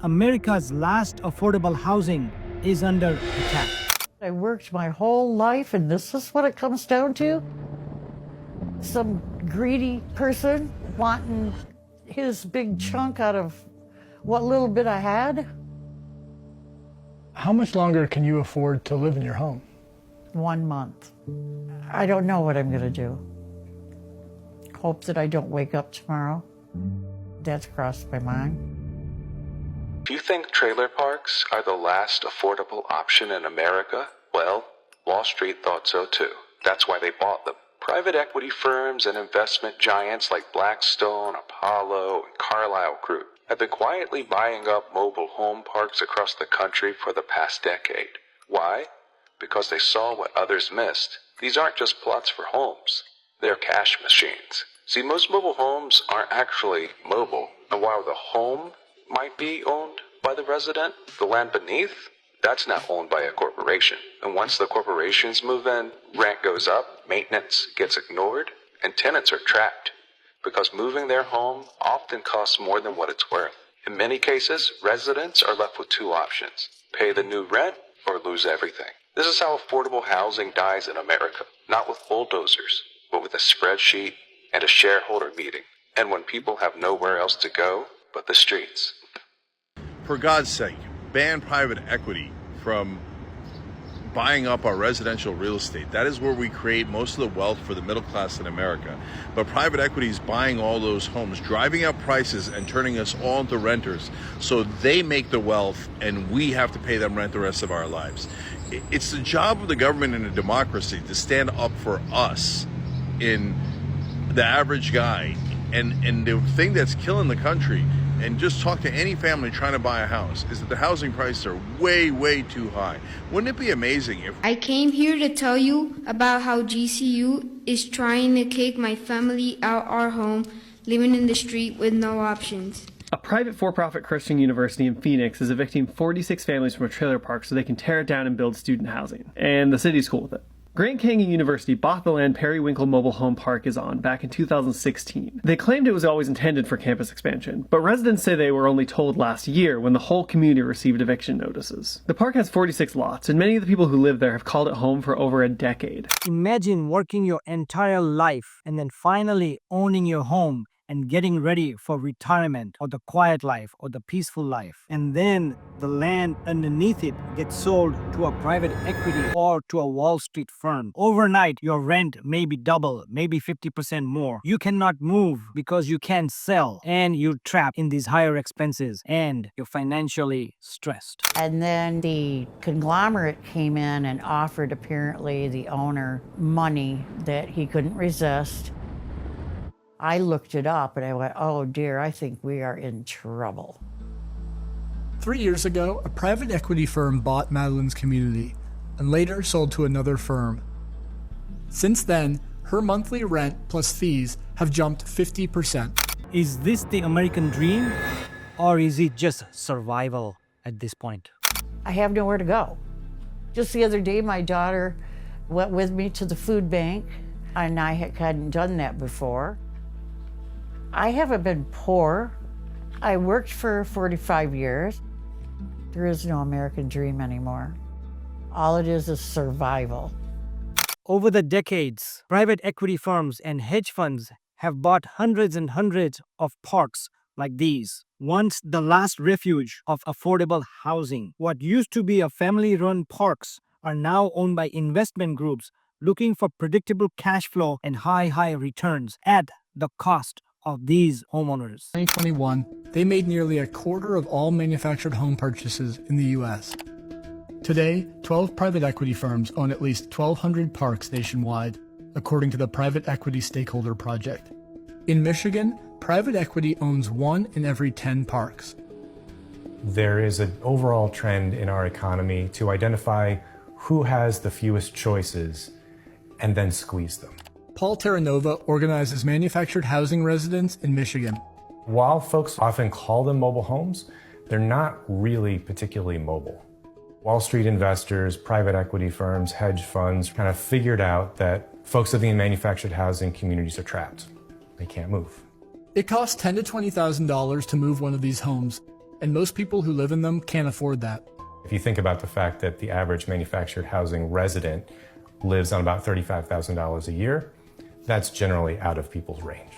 America's last affordable housing is under attack. I worked my whole life, and this is what it comes down to? Some greedy person wanting his big chunk out of what little bit I had? How much longer can you afford to live in your home? 1 month. I don't know what I'm gonna do. Hope that I don't wake up tomorrow. That's crossed my mind. Do you think trailer parks are the last affordable option in America? Well, Wall Street thought so too. That's why they bought them. Private equity firms and investment giants like Blackstone, Apollo, and Carlyle Group have been quietly buying up mobile home parks across the country for the past decade. Why? Because they saw what others missed. These aren't just plots for homes. They're cash machines. See, most mobile homes aren't actually mobile, and while the home might be owned by the resident, the land beneath, that's now owned by a corporation. And once the corporations move in, rent goes up, maintenance gets ignored, and tenants are trapped. Because moving their home often costs more than what it's worth. In many cases, residents are left with two options: pay the new rent or lose everything. This is how affordable housing dies in America. Not with bulldozers, but with a spreadsheet and a shareholder meeting. And when people have nowhere else to go but the streets. For God's sake, ban private equity from buying up our residential real estate. That is where we create most of the wealth for the middle class in America. But private equity is buying all those homes, driving up prices and turning us all into renters so they make the wealth and we have to pay them rent the rest of our lives. It's the job of the government in a democracy to stand up for us in the average guy. And the thing that's killing the country, and just talk to any family trying to buy a house, is that the housing prices are way, way too high. Wouldn't it be amazing if... I came here to tell you about how GCU is trying to kick my family out our home, living in the street with no options. A private for-profit Christian university in Phoenix is evicting 46 families from a trailer park so they can tear it down and build student housing. And the city's cool with it. Grand Canyon University bought the land Periwinkle Mobile Home Park is on back in 2016. They claimed it was always intended for campus expansion, but residents say they were only told last year when the whole community received eviction notices. The park has 46 lots, and many of the people who live there have called it home for over a decade. Imagine working your entire life and then finally owning your home and getting ready for retirement or the quiet life or the peaceful life. And then the land underneath it gets sold to a private equity or to a Wall Street firm. Overnight, your rent may be double, maybe 50% more. You cannot move because you can't sell, and you're trapped in these higher expenses and you're financially stressed. And then the conglomerate came in and offered apparently the owner money that he couldn't resist. I looked it up and I went, oh dear, I think we are in trouble. 3 years ago, a private equity firm bought Madeline's community and later sold to another firm. Since then, her monthly rent plus fees have jumped 50%. Is this the American dream, or is it just survival at this point? I have nowhere to go. Just the other day, my daughter went with me to the food bank, and I hadn't done that before. I haven't been poor. I worked for 45 years. There is no American dream anymore. All it is survival. Over the decades, private equity firms and hedge funds have bought hundreds and hundreds of parks like these. Once the last refuge of affordable housing. What used to be a family-run parks are now owned by investment groups looking for predictable cash flow and high returns at the cost of these homeowners. In 2021, they made nearly a quarter of all manufactured home purchases in the U.S. Today, 12 private equity firms own at least 1,200 parks nationwide, according to the Private Equity Stakeholder Project. In Michigan, private equity owns 1 in every 10 parks. There is an overall trend in our economy to identify who has the fewest choices and then squeeze them. Paul Terranova organizes manufactured housing residents in Michigan. While folks often call them mobile homes, they're not really particularly mobile. Wall Street investors, private equity firms, hedge funds kind of figured out that folks living in manufactured housing communities are trapped. They can't move. It costs $10,000 to $20,000 to move one of these homes, and most people who live in them can't afford that. If you think about the fact that the average manufactured housing resident lives on about $35,000 a year, that's generally out of people's range.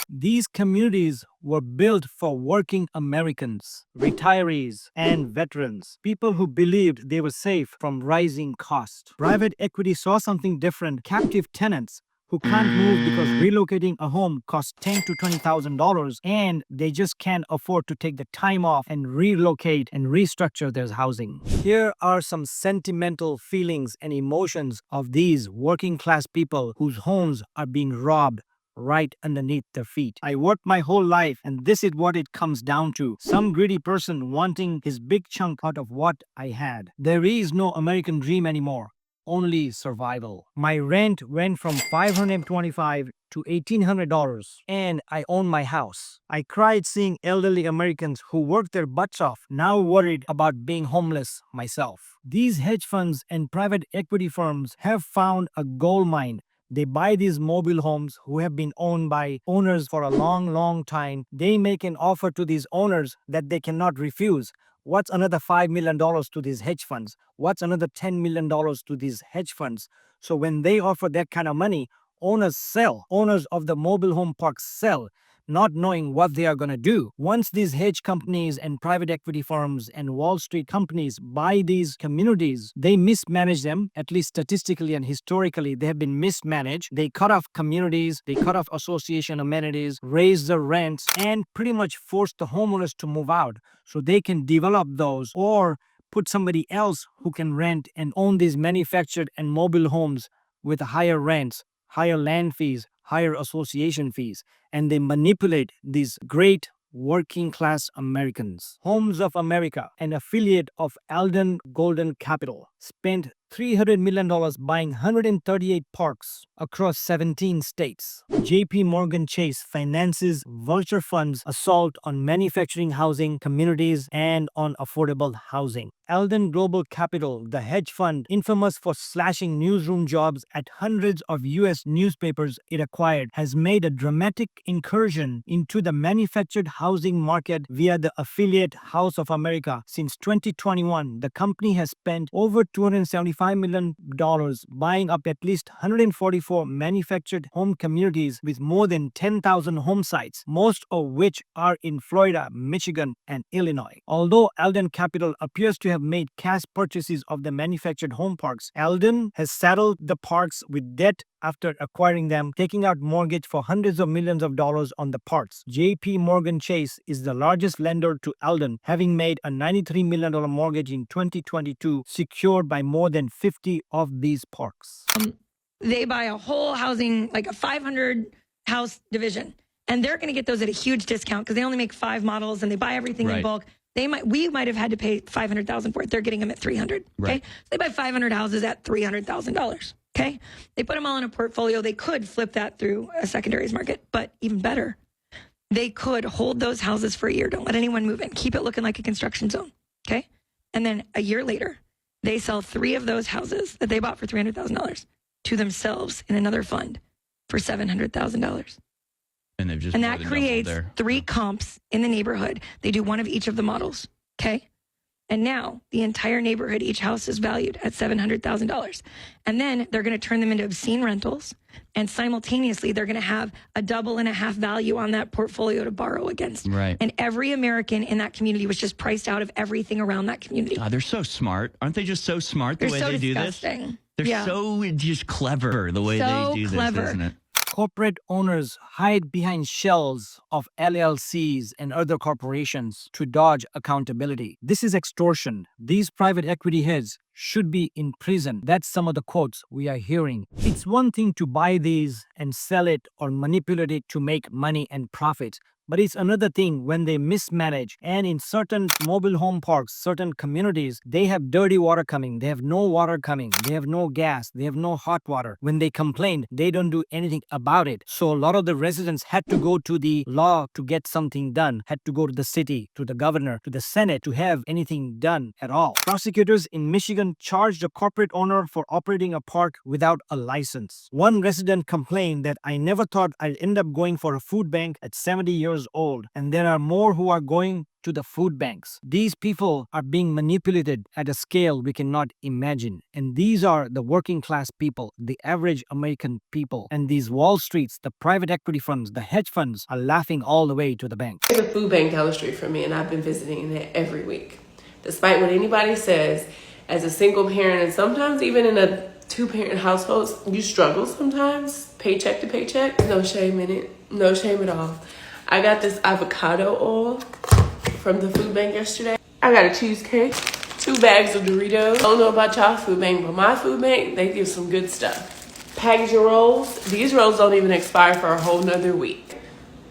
These communities were built for working Americans, retirees, and veterans, people who believed they were safe from rising costs. Private equity saw something different: captive tenants who can't move because relocating a home costs $10,000 to $20,000 and they just can't afford to take the time off and relocate and restructure their housing. Here are some sentimental feelings and emotions of these working class people whose homes are being robbed right underneath their feet. I worked my whole life and this is what it comes down to. Some greedy person wanting his big chunk out of what I had. There is no American dream anymore. Only survival. My rent went from $525 to $1,800 and I own my house. I cried seeing elderly Americans who worked their butts off now worried about being homeless myself. These hedge funds and private equity firms have found a gold mine. They buy these mobile homes who have been owned by owners for a long time. They make an offer to these owners that they cannot refuse. What's another $5 million to these hedge funds? What's another $10 million to these hedge funds? So when they offer that kind of money, owners sell. Owners of the mobile home parks sell, not knowing what they are going to do. Once these hedge companies and private equity firms and Wall Street companies buy these communities, they mismanage them. At least statistically and historically, they have been mismanaged. They cut off communities, they cut off association amenities, raise the rents, and pretty much force the homeowners to move out so they can develop those or put somebody else who can rent and own these manufactured and mobile homes with higher rents, higher land fees, higher association fees, and they manipulate these great working class Americans. Homes of America, an affiliate of Alden Golden Capital, spent $300 million buying 138 parks across 17 states. JP Morgan Chase finances vulture funds' assault on manufacturing housing communities and on affordable housing. Alden Global Capital, the hedge fund infamous for slashing newsroom jobs at hundreds of U.S. newspapers it acquired, has made a dramatic incursion into the manufactured housing market via the affiliate House of America. Since 2021, the company has spent over $275 million buying up at least 144 manufactured home communities with more than 10,000 home sites, most of which are in Florida, Michigan, and Illinois. Although Alden Capital appears to have made cash purchases of the manufactured home parks, Alden has saddled the parks with debt after acquiring them, taking out mortgage for hundreds of millions of dollars on the parks. JP Morgan Chase is the largest lender to Alden, having made a $93 million mortgage in 2022, secured by more than 50 of these parks. They buy a whole housing, like a 500 house division, and they're going to get those at a huge discount because they only make 5 models and they buy everything in bulk. We might have had to pay $500,000 for it. They're getting them at $300,000. Okay, so they buy 500 houses at $300,000. Okay, they put them all in a portfolio. They could flip that through a secondaries market, but even better, they could hold those houses for a year. Don't let anyone move in. Keep it looking like a construction zone. Okay, and then a year later, they sell 3 of those houses that they bought for $300,000 to themselves in another fund for $700,000. And they've just and that creates 3 comps in the neighborhood. They do one of each of the models. Okay. And now the entire neighborhood, each house is valued at $700,000. And then they're going to turn them into obscene rentals. And simultaneously, they're going to have a double and a half value on that portfolio to borrow against. Right. And every American in that community was just priced out of everything around that community. God, they're so smart. Aren't they just so smart the way so they disgusting. Do this? They're so just clever the way So they do clever. this, isn't it? Corporate owners hide behind shells of LLCs and other corporations to dodge accountability. This is extortion. These private equity heads should be in prison. That's some of the quotes we are hearing. It's one thing to buy these and sell it or manipulate it to make money and profit. But it's another thing when they mismanage, and in certain mobile home parks, certain communities, they have dirty water coming, they have no water coming, they have no gas, they have no hot water. When they complain, they don't do anything about it. So a lot of the residents had to go to the law to get something done, had to go to the city, to the governor, to the Senate to have anything done at all. Prosecutors in Michigan charged a corporate owner for operating a park without a license. One resident complained that I never thought I'd end up going for a food bank at 70 years years old, and there are more who are going to the food banks. These people are being manipulated at a scale we cannot imagine. And these are the working class people, the average American people. And these Wall Streets, the private equity funds, the hedge funds are laughing all the way to the bank. There's a food bank down the street from me, and I've been visiting it every week. Despite what anybody says, as a single parent, and sometimes even in a two-parent household, you struggle sometimes, paycheck to paycheck. No shame in it. No shame at all. I got this avocado oil from the food bank yesterday. I got a cheesecake, 2 bags of Doritos. I don't know about y'all food bank, but my food bank, they give some good stuff. Packaging rolls. These rolls don't even expire for a whole nother week.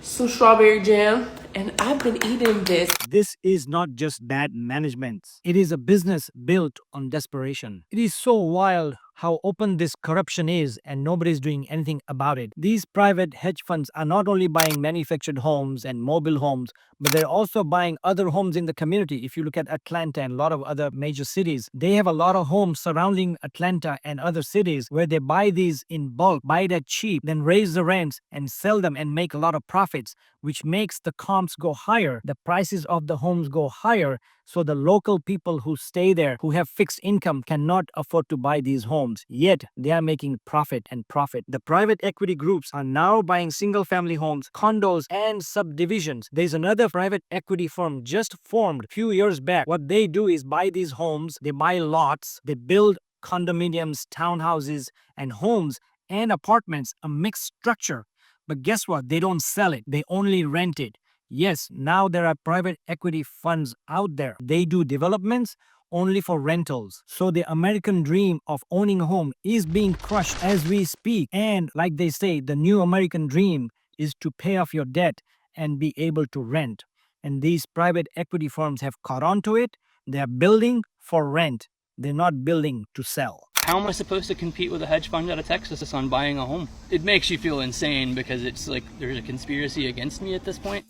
Some strawberry jam, and I've been eating this. This is not just bad management. It is a business built on desperation. It is so wild how open this corruption is, and nobody's doing anything about it. These private hedge funds are not only buying manufactured homes and mobile homes, but they're also buying other homes in the community. If you look at Atlanta and a lot of other major cities, they have a lot of homes surrounding Atlanta and other cities where they buy these in bulk, buy it at cheap, then raise the rents and sell them and make a lot of profits, which makes the comps go higher. The prices of the homes go higher. So the local people who stay there, who have fixed income, cannot afford to buy these homes. Yet they are making profit and profit. The private equity groups are now buying single-family homes, condos, and subdivisions. There's another private equity firm just formed a few years back. What they do is buy these homes, they buy lots, they build condominiums, townhouses, and homes and apartments, a mixed structure. But guess what? They don't sell it. They only rent it. Yes, now there are private equity funds out there. They do developments only for rentals. So the American dream of owning a home is being crushed as we speak. And like they say, the new American dream is to pay off your debt and be able to rent. And these private equity firms have caught on to it. They're building for rent. They're not building to sell. How am I supposed to compete with a hedge fund out of Texas on buying a home? It makes you feel insane because it's like there's a conspiracy against me at this point.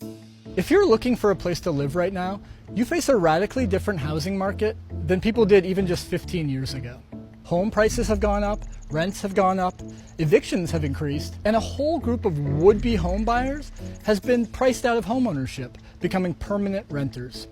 If you're looking for a place to live right now, you face a radically different housing market than people did even just 15 years ago. Home prices have gone up, rents have gone up, evictions have increased, and a whole group of would-be home buyers has been priced out of homeownership, becoming permanent renters.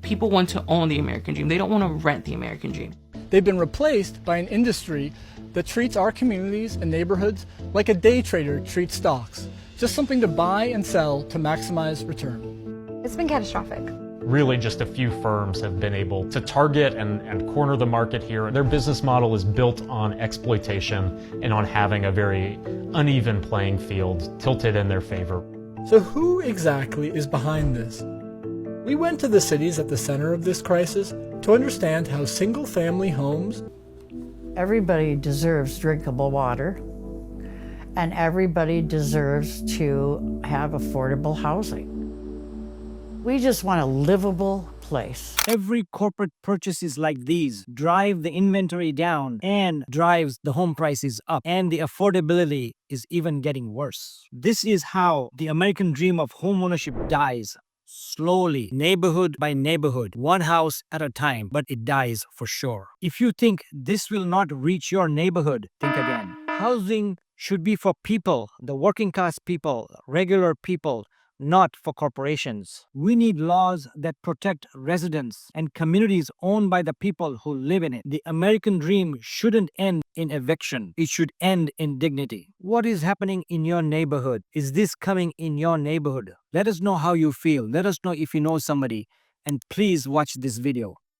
People want to own the American dream. They don't want to rent the American dream. They've been replaced by an industry that treats our communities and neighborhoods like a day trader treats stocks, just something to buy and sell to maximize return. It's been catastrophic. Really just a few firms have been able to target and corner the market here. Their business model is built on exploitation and on having a very uneven playing field tilted in their favor. So who exactly is behind this? We went to the cities at the center of this crisis to understand how single-family homes... Everybody deserves drinkable water, and everybody deserves to have affordable housing. We just want a livable place. Every corporate purchases like these drive the inventory down and drives the home prices up, and the affordability is even getting worse. This is how the American dream of homeownership dies. Slowly, neighborhood by neighborhood, one house at a time, but it dies for sure. If you think this will not reach your neighborhood, think again. Housing should be for people, the working class people, regular people, not for corporations. We need laws that protect residents and communities owned by the people who live in it. The American dream shouldn't end in eviction. It should end in dignity. What is happening in your neighborhood? Is this coming in your neighborhood? Let us know how you feel. Let us know if you know somebody. And please watch this video.